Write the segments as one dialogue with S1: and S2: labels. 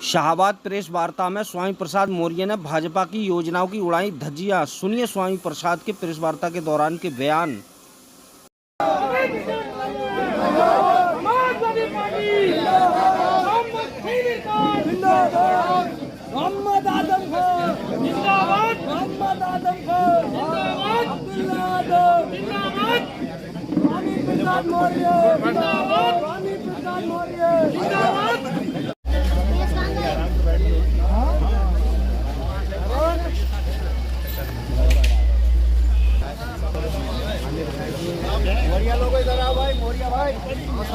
S1: Shahabad press वार्ता में स्वामी प्रसाद मौर्य ने भाजपा की योजनाओं की उड़ाई धज्जियां। सुनिए स्वामी प्रसाद के प्रेस वार्ता के दौरान के बयान।
S2: मोहम्मद आदम खान जिंदाबाद, मोहम्मद आदम खान जिंदाबाद, अब्दुल्ला आदम जिंदाबाद, स्वामी प्रसाद मौर्य जिंदाबाद, स्वामी प्रसाद मौर्य जिंदाबाद। मौर्य लोग इधर आओ भाई, मौर्य भाई, मौर्य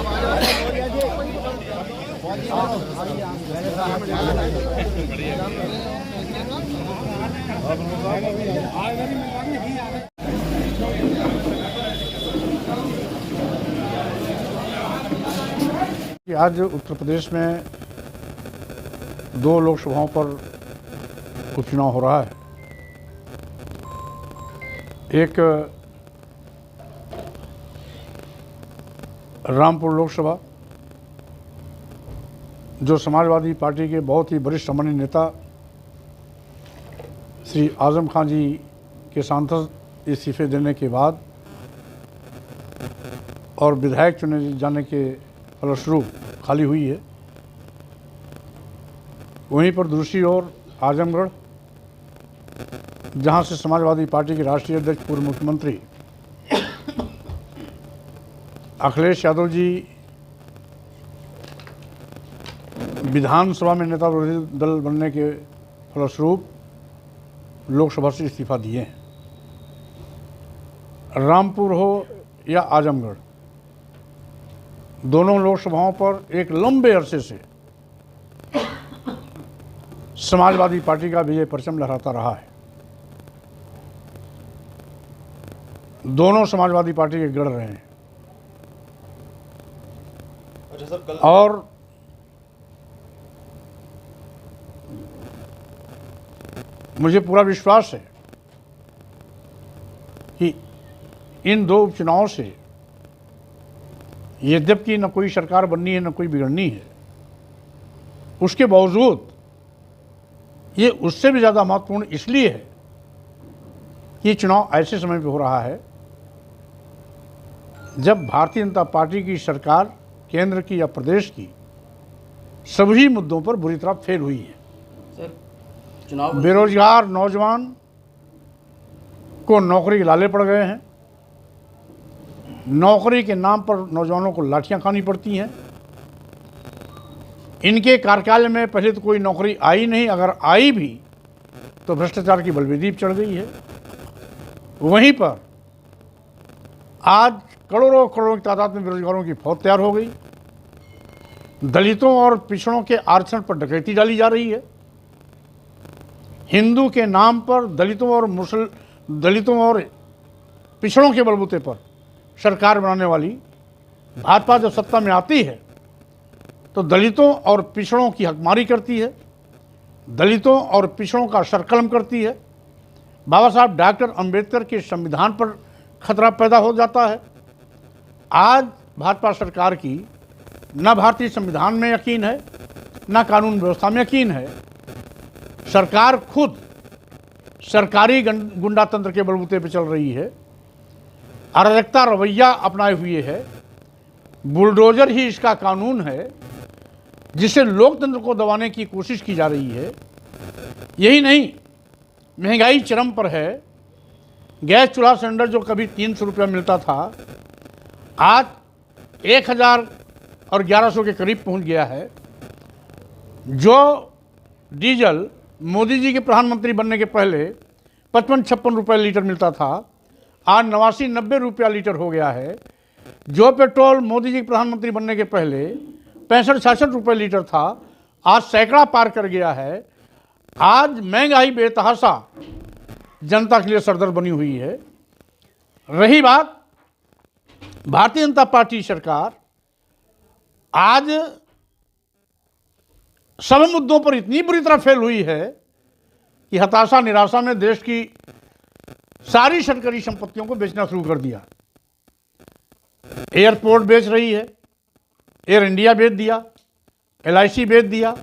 S2: जी
S3: आज उत्तर प्रदेश में 2 लोकसभाओं पर उपचुनाव हो रहा है। एक रामपुर लोकसभा, जो समाजवादी पार्टी के बहुत ही वरिष्ठ सम्मानित नेता श्री आजम खान जी के सांसद इस्तीफे देने के बाद और विधायक चुने जाने के फलस्वरूप खाली हुई है। वहीं पर दूसरी ओर आजमगढ़, जहां से समाजवादी पार्टी के राष्ट्रीय अध्यक्ष पूर्व मुख्यमंत्री अखिलेश यादव जी विधानसभा में नेता विरोधी दल बनने के फलस्वरूप लोकसभा से इस्तीफा दिए हैं। रामपुर हो या आजमगढ़, दोनों लोकसभाओं पर एक लंबे अरसे से समाजवादी पार्टी का विजय परचम लहराता रहा है। दोनों समाजवादी पार्टी के गढ़ रहे हैं और मुझे पूरा विश्वास है कि इन 2 उपचुनावों से यद्यपि न कोई सरकार बननी है न कोई बिगड़नी है, उसके बावजूद ये उससे भी ज़्यादा महत्वपूर्ण इसलिए है कि चुनाव ऐसे समय पे हो रहा है जब भारतीय जनता पार्टी की सरकार केंद्र की या प्रदेश की सभी मुद्दों पर बुरी तरह फेल हुई है। बेरोजगार नौजवान को नौकरी के लाले पड़ गए हैं। नौकरी के नाम पर नौजवानों को लाठियां खानी पड़ती हैं। इनके कार्यकाल में पहले तो कोई नौकरी आई नहीं, अगर आई भी तो भ्रष्टाचार की बलवेदी चढ़ गई है। वहीं पर आज करोड़ों करोड़ों की तादाद में बेरोजगारों की फौज तैयार हो गई। दलितों और पिछड़ों के आरक्षण पर डकैती डाली जा रही है। हिंदू के नाम पर दलितों और पिछड़ों के बलबूते पर सरकार बनाने वाली भाजपा जब सत्ता में आती है तो दलितों और पिछड़ों की हकमारी करती है, दलितों और पिछड़ों का सरकलम करती है। बाबा साहब डॉक्टर अंबेडकर के संविधान पर खतरा पैदा हो जाता है। आज भाजपा सरकार की न भारतीय संविधान में यकीन है, न कानून व्यवस्था में यकीन है। सरकार खुद सरकारी गुंडातंत्र के बलबूते पर चल रही है, अराजकता रवैया अपनाए हुए है। बुलडोजर ही इसका कानून है जिससे लोकतंत्र को दबाने की कोशिश की जा रही है। यही नहीं, महंगाई चरम पर है। गैस चूल्हा सिलेंडर जो कभी 300 रुपया मिलता था, आज 1000 और 1100 के करीब पहुंच गया है। जो डीजल मोदी जी के प्रधानमंत्री बनने के पहले 55-56 रुपये लीटर मिलता था, आज 89-90 रुपया लीटर हो गया है। जो पेट्रोल मोदी जी के प्रधानमंत्री बनने के पहले 65-66 रुपये लीटर था, आज सैकड़ा पार कर गया है। आज महंगाई बेतहाशा जनता के लिए सरदर्द बनी हुई है। रही बात भारतीय जनता पार्टी सरकार, आज सभी मुद्दों पर इतनी बुरी तरह फेल हुई है कि हताशा निराशा में देश की सारी सरकारी संपत्तियों को बेचना शुरू कर दिया। एयरपोर्ट बेच रही है, एयर इंडिया बेच दिया, LIC बेच दिया,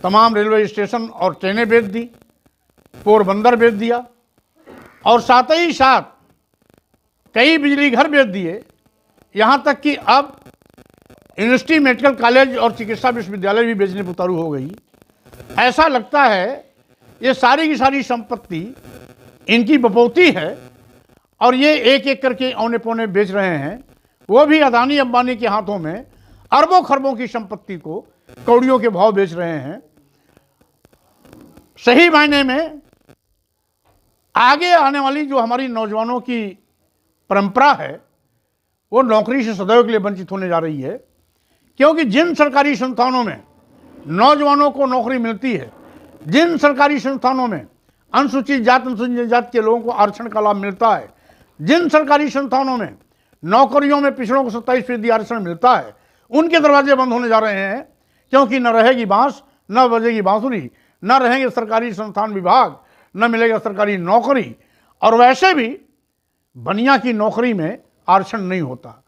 S3: तमाम रेलवे स्टेशन और ट्रेनें बेच दी, पोरबंदर बेच दिया और साथ ही साथ कई बिजली घर बेच दिए। यहाँ तक कि अब यूनिवर्सिटी, मेडिकल कॉलेज और चिकित्सा विश्वविद्यालय भी बेचने पर उतारू हो गई। ऐसा लगता है ये सारी की सारी संपत्ति इनकी बपौती है और ये एक एक करके औने पौने बेच रहे हैं। वो भी अदानी अंबानी के हाथों में अरबों खरबों की संपत्ति को कौड़ियों के भाव बेच रहे हैं। सही मायने में आगे आने वाली जो हमारी नौजवानों की परंपरा है वो नौकरी से सदैव के लिए वंचित होने जा रही है, क्योंकि जिन सरकारी संस्थानों में नौजवानों को नौकरी मिलती है, जिन सरकारी संस्थानों में अनुसूचित जाति, अनुसूचित जाति के लोगों को आरक्षण का लाभ मिलता है, जिन सरकारी संस्थानों में नौकरियों में पिछड़ों को 27% आरक्षण मिलता है, उनके दरवाजे बंद होने जा रहे हैं। क्योंकि न रहेगी बांस, न बजेगी बांसुरी, न रहेंगे सरकारी संस्थान विभाग, न मिलेगा सरकारी नौकरी। और वैसे भी बनिया की नौकरी में आरक्षण नहीं होता,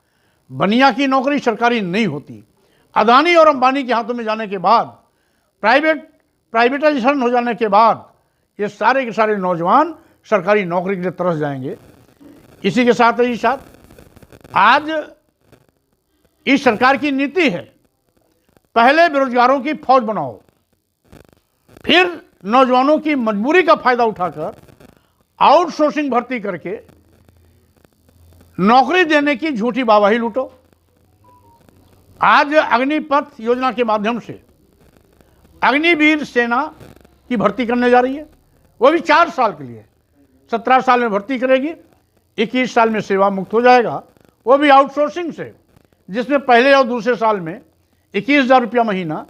S3: बनिया की सरकारी नहीं होती। अदानी और अंबानी के हाथों में जाने के बाद, प्राइवेटाइजेशन हो जाने के बाद ये सारे के सारे नौजवान सरकारी नौकरी के लिए तरस जाएंगे। इसी के साथ ही साथ आज इस सरकार की नीति है, पहले बेरोजगारों की फौज बनाओ, फिर नौजवानों की मजबूरी का फायदा उठाकर आउटसोर्सिंग भर्ती करके नौकरी देने की झूठी वाहवाही लूटो। आज अग्निपथ योजना के माध्यम से अग्निवीर सेना की भर्ती करने जा रही है, वो भी 4 साल के लिए। 17 साल में भर्ती करेगी, 21 साल में सेवा मुक्त हो जाएगा, वो भी आउटसोर्सिंग से, जिसमें पहले और दूसरे साल में 21,000 रुपया महीना,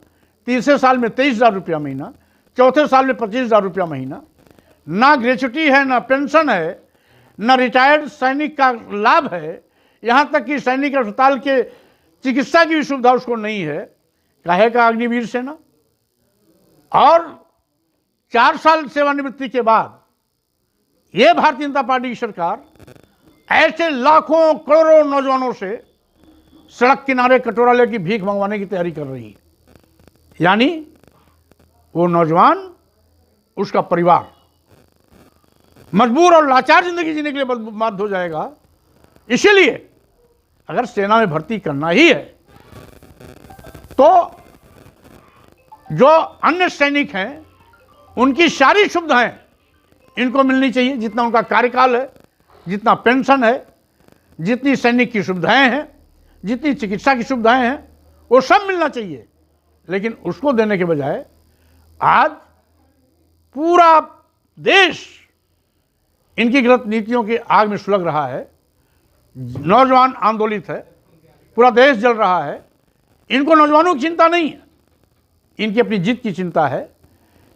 S3: तीसरे साल में 23,000 रुपया महीना, चौथे साल में 25,000 रुपया महीना। ना ग्रेच्युटी है, ना पेंशन है, ना रिटायर्ड सैनिक का लाभ है, यहाँ तक कि सैनिक अस्पताल के चिकित्सा की भी सुविधा उसको नहीं है। काहे का अग्निवीर सेना? और 4 साल सेवानिवृत्ति के बाद ये भारतीय जनता पार्टी की सरकार ऐसे लाखों करोड़ों नौजवानों से सड़क किनारे कटोरा लेकर भीख मंगवाने की तैयारी कर रही है। यानी वो नौजवान, उसका परिवार मजबूर और लाचार जिंदगी जीने के लिए बाध्य हो जाएगा। इसीलिए अगर सेना में भर्ती करना ही है तो जो अन्य सैनिक हैं उनकी सारी सुविधाएं इनको मिलनी चाहिए, जितना उनका कार्यकाल है, जितना पेंशन है, जितनी सैनिक की सुविधाएं हैं, जितनी चिकित्सा की सुविधाएं हैं, वो सब मिलना चाहिए। लेकिन उसको देने के बजाय आज पूरा देश इनकी गलत नीतियों की आग में सुलग रहा है। नौजवान आंदोलित है, पूरा देश जल रहा है। इनको नौजवानों की चिंता नहीं है, इनकी अपनी जीत की चिंता है।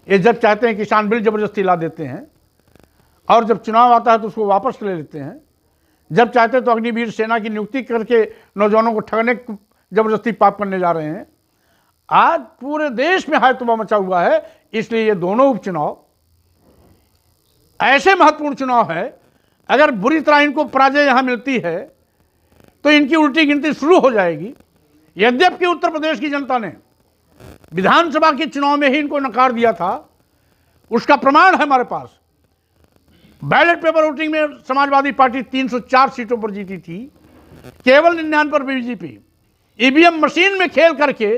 S3: ये जब चाहते हैं किसान बिल जबरदस्ती ला देते हैं, और जब चुनाव आता है तो उसको वापस ले लेते हैं। जब चाहते हैं तो अग्निवीर सेना की नियुक्ति करके नौजवानों को ठगने जबरदस्ती पाप करने जा रहे हैं। आज पूरे देश में हायतुबा मचा हुआ है। इसलिए ये दोनों उपचुनाव ऐसे महत्वपूर्ण चुनाव है, अगर बुरी तरह इनको पराजय यहां मिलती है तो इनकी उल्टी गिनती शुरू हो जाएगी। यद्यपि उत्तर प्रदेश की जनता ने विधानसभा के चुनाव में ही इनको नकार दिया था, उसका प्रमाण है हमारे पास। बैलेट पेपर वोटिंग में समाजवादी पार्टी 304 सीटों पर जीती थी, केवल 99 पर बीजेपी। ईवीएम मशीन में खेल करके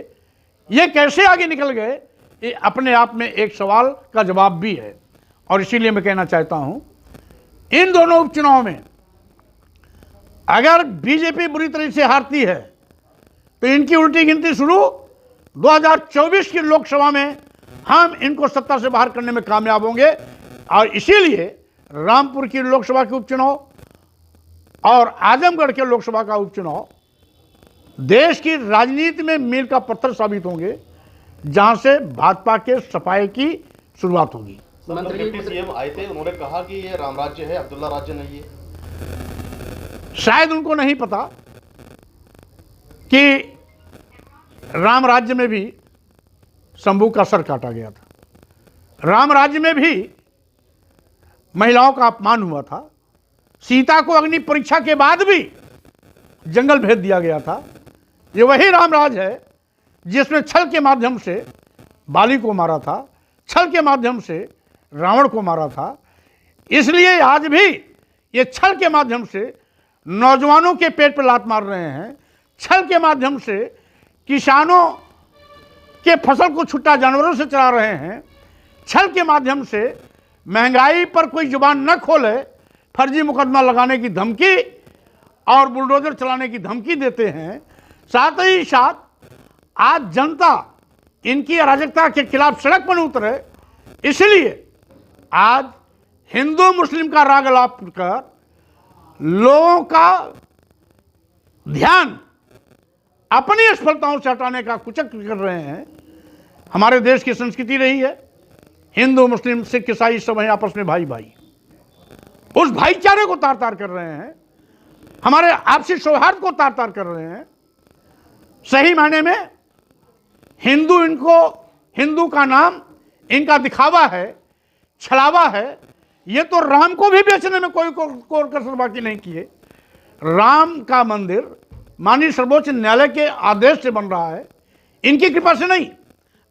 S3: ये कैसे आगे निकल गए, ये अपने आप में एक सवाल का जवाब भी है। और इसीलिए मैं कहना चाहता हूं, इन दोनों उपचुनाव में अगर बीजेपी बुरी तरह से हारती है तो इनकी उल्टी गिनती शुरू 2024 की लोकसभा में हम इनको सत्ता से बाहर करने में कामयाब होंगे। और इसीलिए रामपुर की लोकसभा के उपचुनाव और आजमगढ़ के लोकसभा का उपचुनाव देश की राजनीति में मील का पत्थर साबित होंगे, जहां से भाजपा के सफाई की शुरुआत होगी।
S4: डिप्टी सीएम आए थे, उन्होंने कहा कि ये राम राज्य है, अब्दुल्ला राज्य नहीं है।
S3: शायद उनको नहीं पता कि राम राज्य में भी शंभू का सर काटा गया था। राम राज्य में भी महिलाओं का अपमान हुआ था। सीता को अग्नि परीक्षा के बाद भी जंगल भेज दिया गया था। ये वही राम राज है जिसमें छल के माध्यम से बाली को मारा था, छल के माध्यम से रावण को मारा था, इसलिए आज भी ये छल के माध्यम से नौजवानों के पेट पर लात मार रहे हैं, छल के माध्यम से किसानों के फसल को छुट्टा जानवरों से चला रहे हैं, छल के माध्यम से महंगाई पर कोई जुबान न खोले फर्जी मुकदमा लगाने की धमकी और बुलडोजर चलाने की धमकी देते हैं। साथ ही साथ आज जनता इनकी अराजकता के खिलाफ सड़क पर उतरे, इसलिए आज हिंदू मुस्लिम का राग अलाप कर लोगों का ध्यान अपनी असफलताओं से हटाने का कुचक्र कर रहे हैं। हमारे देश की संस्कृति रही है हिंदू मुस्लिम सिख ईसाई सब हैं आपस में भाई भाई, उस भाईचारे को तार तार कर रहे हैं, हमारे आपसी सौहार्द को तार तार कर रहे हैं। सही मायने में हिंदू का नाम इनका दिखावा है, छलावा है। ये तो राम को भी बेचने में कोई कसर बाकी नहीं किए। राम का मंदिर माननीय सर्वोच्च न्यायालय के आदेश से बन रहा है, इनकी कृपा से नहीं।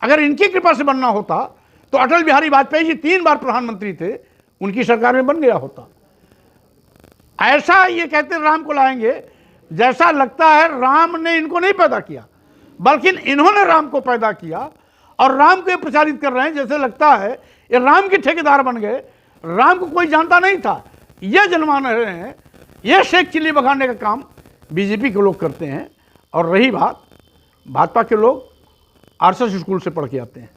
S3: अगर इनकी कृपा से बनना होता तो अटल बिहारी वाजपेयी जी 3 बार प्रधानमंत्री थे, उनकी सरकार में बन गया होता। ऐसा ये कहते राम को लाएंगे, जैसा लगता है राम ने इनको नहीं पैदा किया बल्कि इन्होंने राम को पैदा किया और राम को प्रचारित कर रहे हैं, जैसे लगता है ये राम के ठेकेदार बन गए। राम को कोई जानता नहीं था, ये जनमान रहे हैं। ये शेख चिल्ली बगाड़ने का काम बीजेपी के लोग करते हैं। और रही बात, भाजपा के लोग आरएसएस स्कूल से पढ़ के आते हैं,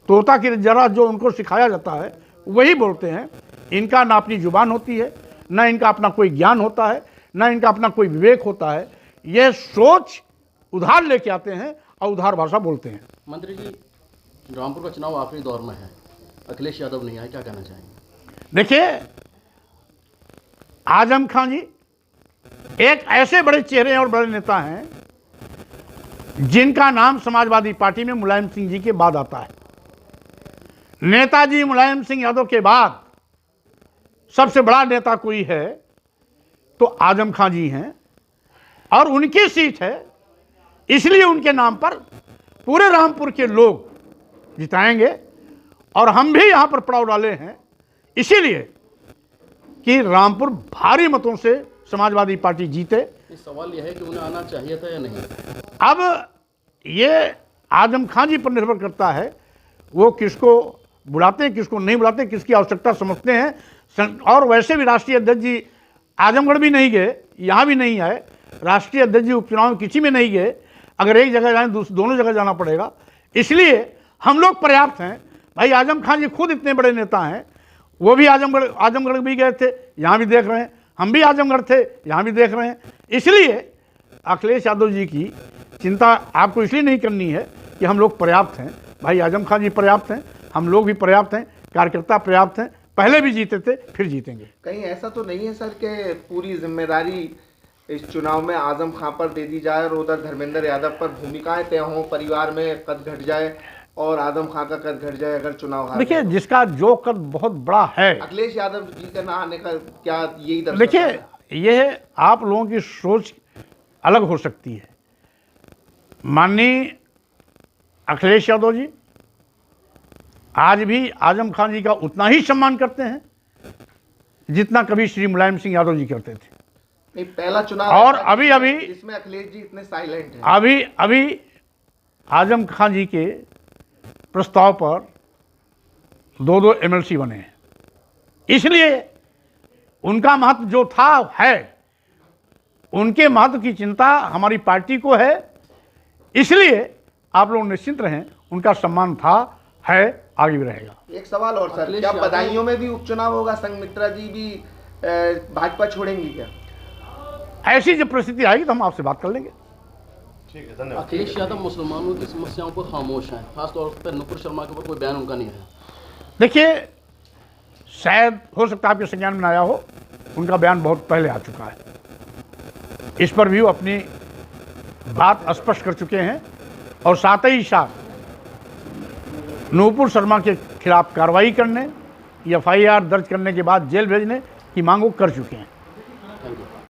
S3: तोता की जरा जो उनको सिखाया जाता है वही बोलते हैं। इनका ना अपनी जुबान होती है, ना इनका अपना कोई ज्ञान होता है, ना इनका अपना कोई विवेक होता है। ये सोच उधार लेके आते हैं और उधार भाषा बोलते हैं।
S5: मंत्री जी, रामपुर का चुनाव आखिरी दौर में है, अखिलेश यादव नहीं आए, क्या कहना चाहेंगे?
S3: देखिए, आजम खान जी एक ऐसे बड़े चेहरे और बड़े नेता हैं जिनका नाम समाजवादी पार्टी में मुलायम सिंह जी के बाद आता है। नेताजी मुलायम सिंह यादव के बाद सबसे बड़ा नेता कोई है तो आजम खान जी हैं, और उनकी सीट है, इसलिए उनके नाम पर पूरे रामपुर के लोग जिताएंगे। और हम भी यहां पर पड़ाव डाले हैं इसीलिए कि रामपुर भारी मतों से समाजवादी पार्टी जीते।
S5: इस सवाल यह है कि उन्हें आना चाहिए था या नहीं?
S3: अब ये आजम खान जी पर निर्भर करता है, वो किसको बुलाते हैं किसको नहीं बुलाते, किसकी आवश्यकता समझते हैं। और वैसे भी राष्ट्रीय अध्यक्ष जी आजमगढ़ भी नहीं गए, यहाँ भी नहीं आए, राष्ट्रीय अध्यक्ष जी उपचुनाव में किसी में नहीं गए। अगर एक जगह जाएं दोनों जगह जाना पड़ेगा, इसलिए हम लोग पर्याप्त हैं। भाई आजम खान जी खुद इतने बड़े नेता हैं, वो भी आजमगढ़ भी गए थे, यहाँ भी देख रहे हैं, हम भी आजमगढ़ थे, यहाँ भी देख रहे हैं। इसलिए अखिलेश यादव जी की चिंता आपको इसलिए नहीं करनी है कि हम लोग पर्याप्त हैं। भाई आजम खान जी पर्याप्त हैं, हम लोग भी पर्याप्त हैं, कार्यकर्ता पर्याप्त हैं, पहले भी जीते थे फिर जीतेंगे।
S2: कहीं ऐसा तो नहीं है सर कि पूरी जिम्मेदारी इस चुनाव में आजम खां पर दे दी जाए और उधर धर्मेंद्र यादव पर भूमिकाएं तय हों, परिवार में कद घट जाए और आजम खां का कद घट जाए अगर चुनाव हार?
S3: देखिए, जिसका जो कद बहुत बड़ा है,
S2: अखिलेश यादव जी का ना आने का क्या यही दर्शाता
S3: देखिए,
S2: है?
S3: यह आप लोगों की सोच अलग हो सकती है। माननीय अखिलेश यादव जी आज भी आजम खान जी का उतना ही सम्मान करते हैं जितना कभी श्री मुलायम सिंह यादव जी करते थे।
S2: नहीं, पहला चुनाव
S3: और अभी
S2: जिसमें अखिलेश जी इतने साइलेंट हैं।
S3: अभी आजम खान जी के प्रस्ताव पर 2 एमएलसी बने हैं, इसलिए उनका महत्व जो था है, उनके महत्व की चिंता हमारी पार्टी को है। इसलिए आप लोग निश्चिंत रहें, उनका सम्मान था, है, आगे भी रहेगा।
S2: एक सवाल और सर,
S5: अखिलेश
S2: क्या
S5: यादव-
S2: बदायूं में भी उपचुनाव होगा? संघमित्रा जी भी भाजपा छोड़ेंगी क्या?
S3: ऐसी जब परिस्थिति आएगी तो हम आपसे बात कर लेंगे।
S4: ठीक है, धन्यवाद।
S5: अखिलेश यादव मुसलमानों की समस्याओं पर खामोश हैं, खासतौर पर नुपुर शर्मा के ऊपर कोई बयान उनका नहीं है।
S3: देखिए, शायद हो सकता है आपके संज्ञान में आया हो, उनका बयान बहुत पहले आ चुका है। इस पर भी वो अपनी बात स्पष्ट कर चुके हैं और साथ ही साथ नुपुर शर्मा के खिलाफ कार्रवाई करने, एफआईआर दर्ज करने के बाद जेल भेजने की मांग वो कर चुके हैं।